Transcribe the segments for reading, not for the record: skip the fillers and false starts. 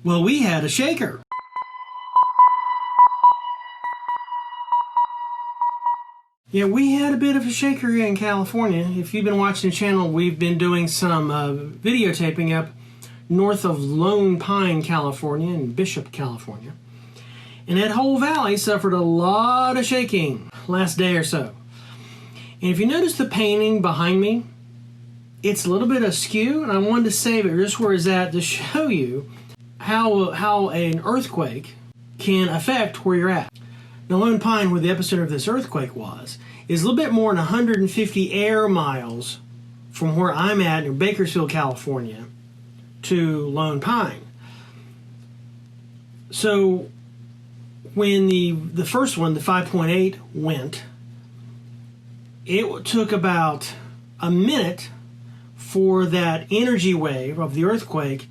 Well, we had a shaker. Yeah, we had a bit of a shaker here in California. If you've been watching the channel, we've been doing some videotaping up north of Lone Pine, California, and Bishop, California. And that whole valley suffered a lot of shaking last day or so. And if you notice the painting behind me, it's a little bit askew, and I wanted to save it just where it's at to show you how an earthquake can affect where you're at. Now, Lone Pine, where the epicenter of this earthquake was, is a little bit more than 150 air miles from where I'm at in Bakersfield, California, to Lone Pine. So when the first one, the 5.8, went, it took about a minute for that energy wave of the earthquake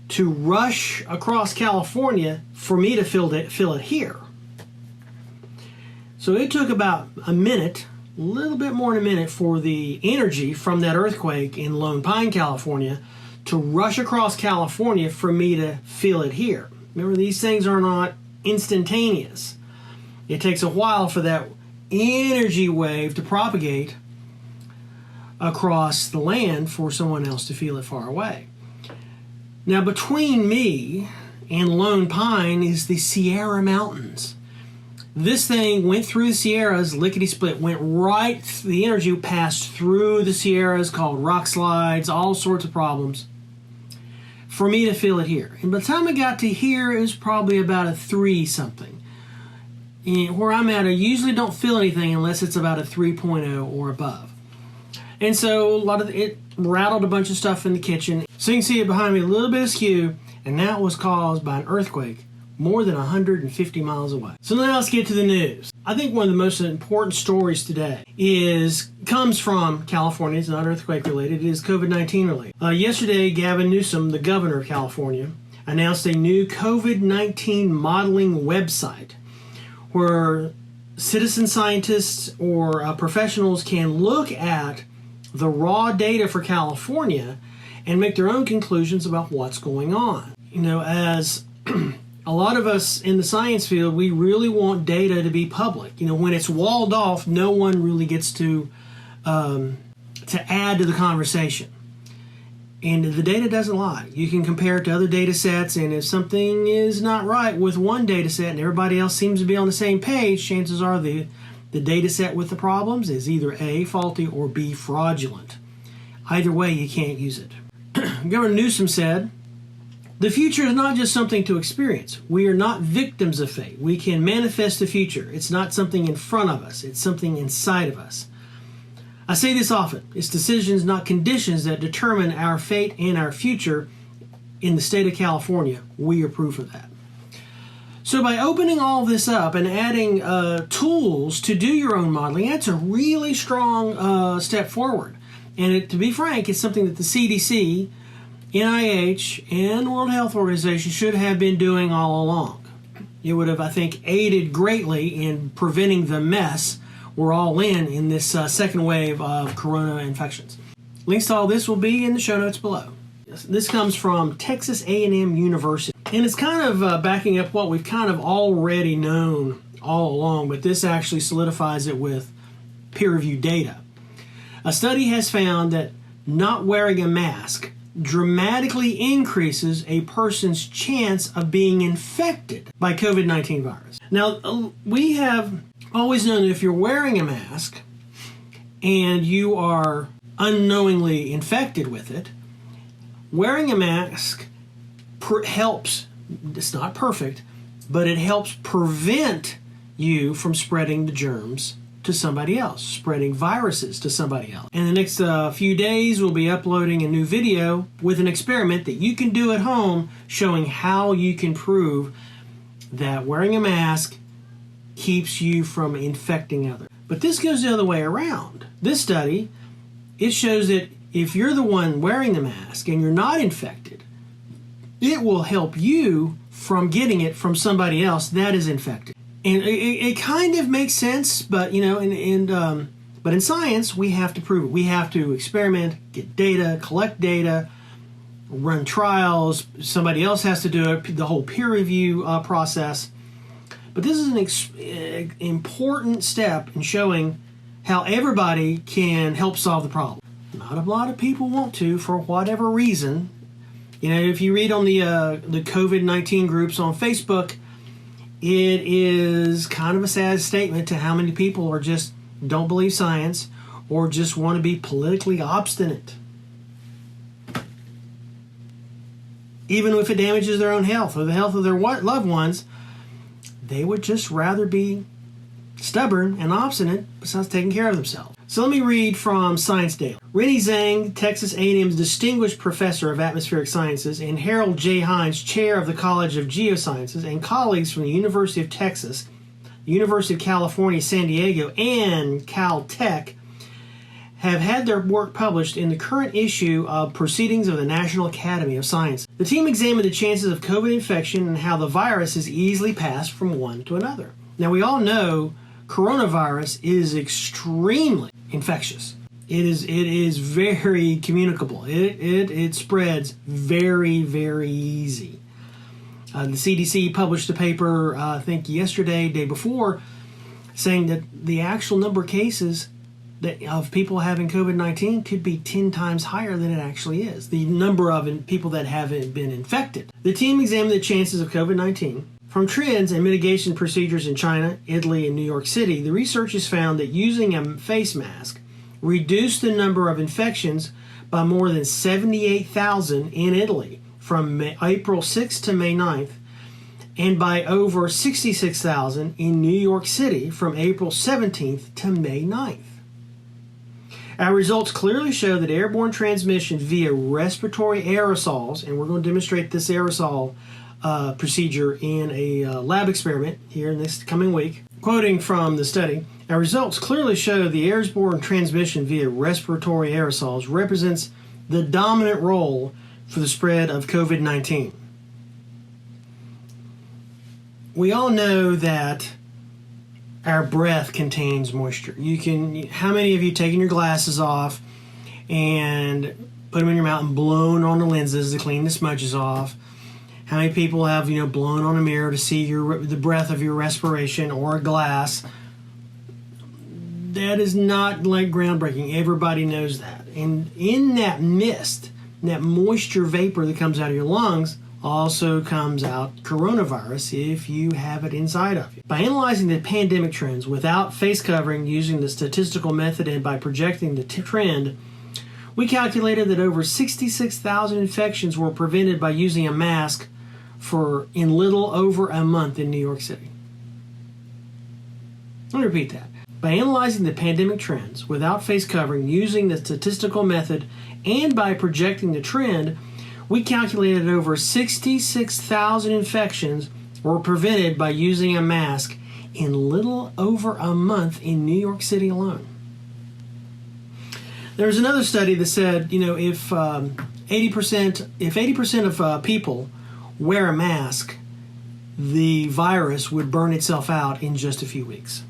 to rush across California for me to feel it here. So it took about a minute, a little bit more than a minute, for the energy from that earthquake in Lone Pine, California, to rush across California for me to feel it here. Remember, these things are not instantaneous. It takes a while for that energy wave to propagate across the land for someone else to feel it far away. Now, between me and Lone Pine is the Sierra Mountains. This thing went through the Sierras, lickety-split, went right, the energy passed through the Sierras, called rockslides, all sorts of problems, for me to feel it here. And by the time I got to here, it was probably about a 3-something. And where I'm at, I usually don't feel anything unless it's about a 3.0 or above. And so it rattled a bunch of stuff in the kitchen. So you can see it behind me, a little bit askew, and that was caused by an earthquake more than 150 miles away. So now let's get to the news. I think one of the most important stories today comes from California. It's not earthquake related, it is COVID-19 related. Yesterday, Gavin Newsom, the governor of California, announced a new COVID-19 modeling website where citizen scientists or professionals can look at the raw data for California and make their own conclusions about what's going on. You know, as a lot of us in the science field, we really want data to be public. You know, when it's walled off, no one really gets to add to the conversation. And the data doesn't lie. You can compare it to other data sets, and if something is not right with one data set and everybody else seems to be on the same page, chances are the data set with the problems is either A, faulty, or B, fraudulent. Either way, you can't use it. Governor Newsom said, "The future is not just something to experience. We are not victims of fate. We can manifest the future. It's not something in front of us. It's something inside of us. I say this often. It's decisions, not conditions, that determine our fate and our future. In the state of California, we are proof of that." So by opening all this up and adding tools to do your own modeling, that's a really strong step forward. And to be frank, it's something that the CDC, NIH, and World Health Organization should have been doing all along. It would have, I think, aided greatly in preventing the mess we're all in this second wave of corona infections. Links to all this will be in the show notes below. This comes from Texas A&M University, and it's kind of backing up what we've kind of already known all along, but this actually solidifies it with peer-reviewed data. A study has found that not wearing a mask dramatically increases a person's chance of being infected by COVID-19 virus. Now, we have always known that if you're wearing a mask and you are unknowingly infected with it, wearing a mask helps. It's not perfect, but it helps prevent you from spreading the germs to somebody else, spreading viruses to somebody else. In the next few days, we'll be uploading a new video with an experiment that you can do at home showing how you can prove that wearing a mask keeps you from infecting others. But this goes the other way around. This study, it shows that if you're the one wearing the mask and you're not infected, it will help you from getting it from somebody else that is infected. And it kind of makes sense, but you know, but in science we have to prove it. We have to experiment, get data, collect data, run trials. Somebody else has to do it, the whole peer review process. But this is an important step in showing how everybody can help solve the problem. Not a lot of people want to, for whatever reason. You know, if you read on the COVID-19 groups on Facebook, it is kind of a sad statement to how many people are just don't believe science or just want to be politically obstinate. Even if it damages their own health or the health of their loved ones, they would just rather be stubborn and obstinate besides taking care of themselves. So let me read from Science Daily. Rennie Zhang, Texas A&M's Distinguished Professor of Atmospheric Sciences, and Harold J. Hines, Chair of the College of Geosciences, and colleagues from the University of Texas, the University of California, San Diego, and Caltech have had their work published in the current issue of Proceedings of the National Academy of Sciences. The team examined the chances of COVID infection and how the virus is easily passed from one to another. Now, we all know coronavirus is extremely infectious. It is very communicable. It spreads very, very easy. The CDC published a paper, I think yesterday, day before, saying that the actual number of cases of people having COVID-19 could be 10 times higher than it actually is. The number of people that haven't been infected. The team examined the chances of COVID-19 from trends and mitigation procedures in China, Italy, and New York City. The researchers found that using a face mask reduced the number of infections by more than 78,000 in Italy from April 6th to May 9th, and by over 66,000 in New York City from April 17th to May 9th. Our results clearly show that airborne transmission via respiratory aerosols, and we're going to demonstrate this aerosol procedure in a lab experiment here in this coming week. Quoting from the study, our results clearly show the airborne transmission via respiratory aerosols represents the dominant role for the spread of COVID-19. We all know that our breath contains moisture. How many of you taken your glasses off and put them in your mouth and blown on the lenses to clean the smudges off? How many people have, blown on a mirror to see the breath of your respiration or a glass? That is not like groundbreaking. Everybody knows that. And in that mist, that moisture vapor that comes out of your lungs, also comes out coronavirus if you have it inside of you. By analyzing the pandemic trends without face covering using the statistical method and by projecting the trend, we calculated that over 66,000 infections were prevented by using a mask in little over a month in New York City. Let me repeat that. By analyzing the pandemic trends without face covering using the statistical method and by projecting the trend, we calculated that over 66,000 infections were prevented by using a mask in little over a month in New York City alone. There was another study that said, if 80% of people wear a mask, the virus would burn itself out in just a few weeks.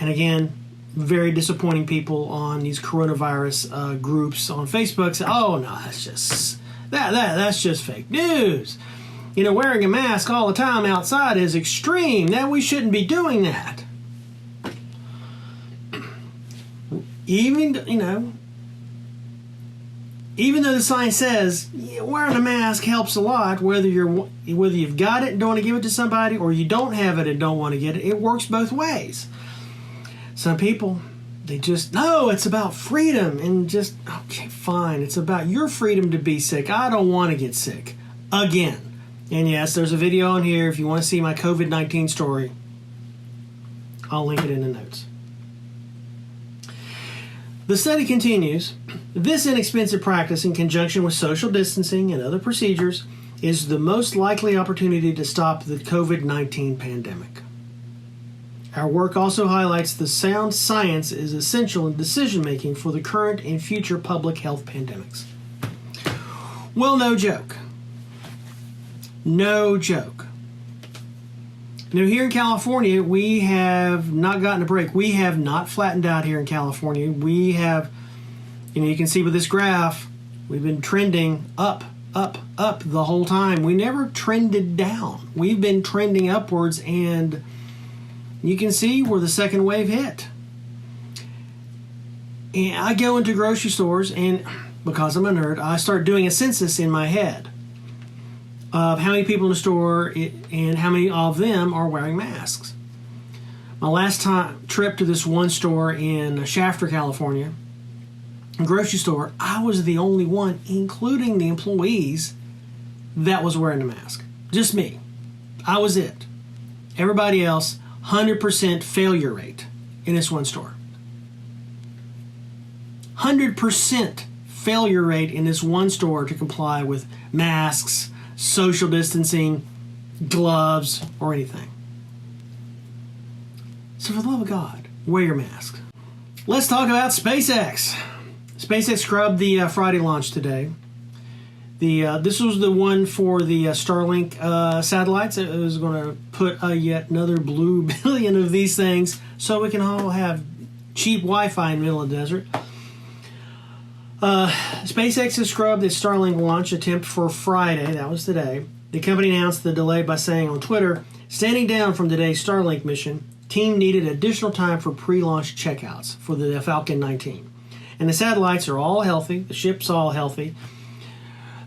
And again, very disappointing people on these coronavirus groups on Facebook say, "Oh no, that's just fake news. Wearing a mask all the time outside is extreme. That we shouldn't be doing that." Even though the science says wearing a mask helps a lot, whether you've got it and don't want to give it to somebody or you don't have it and don't want to get it, it works both ways. Some people, they just, no, it's about freedom, and just, okay, fine, it's about your freedom to be sick. I don't want to get sick again. And yes, there's a video on here if you want to see my COVID-19 story. I'll link it in the notes. The study continues. This inexpensive practice, in conjunction with social distancing and other procedures, is the most likely opportunity to stop the COVID-19 pandemic. Our work also highlights the sound science is essential in decision-making for the current and future public health pandemics. Well, no joke. No joke. Here in California, we have not gotten a break. We have not flattened out here in California. We have, you can see with this graph, we've been trending up up the whole time. We never trended down. We've been trending upwards, and you can see where the second wave hit. And I go into grocery stores, and because I'm a nerd, I start doing a census in my head of how many people in the store and how many of them are wearing masks. My last trip to this one store in Shafter, California, a grocery store, I was the only one, including the employees, that was wearing a mask. Just me. I was it. Everybody else, 100% failure rate in this one store. 100% failure rate in this one store to comply with masks, social distancing, gloves, or anything. So for the love of God, wear your mask. Let's talk about SpaceX. SpaceX scrubbed the Friday launch today. This was the one for the Starlink satellites. It was going to put yet another blue billion of these things so we can all have cheap Wi-Fi in the middle of the desert. SpaceX has scrubbed its Starlink launch attempt for Friday. That was today. The company announced the delay by saying on Twitter, standing down from today's Starlink mission, team needed additional time for pre-launch checkouts for the Falcon 19. And the satellites are all healthy. The ship's all healthy.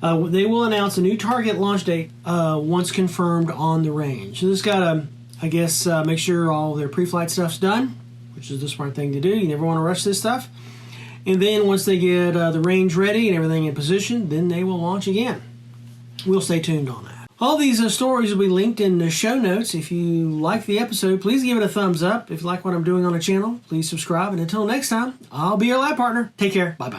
They will announce a new target launch date once confirmed on the range. So this got to, I guess, make sure all their pre-flight stuff's done, which is the smart thing to do. You never want to rush this stuff. And then once they get the range ready and everything in position, then they will launch again. We'll stay tuned on that. All these stories will be linked in the show notes. If you like the episode, please give it a thumbs up. If you like what I'm doing on the channel, please subscribe. And until next time, I'll be your lab partner. Take care. Bye-bye.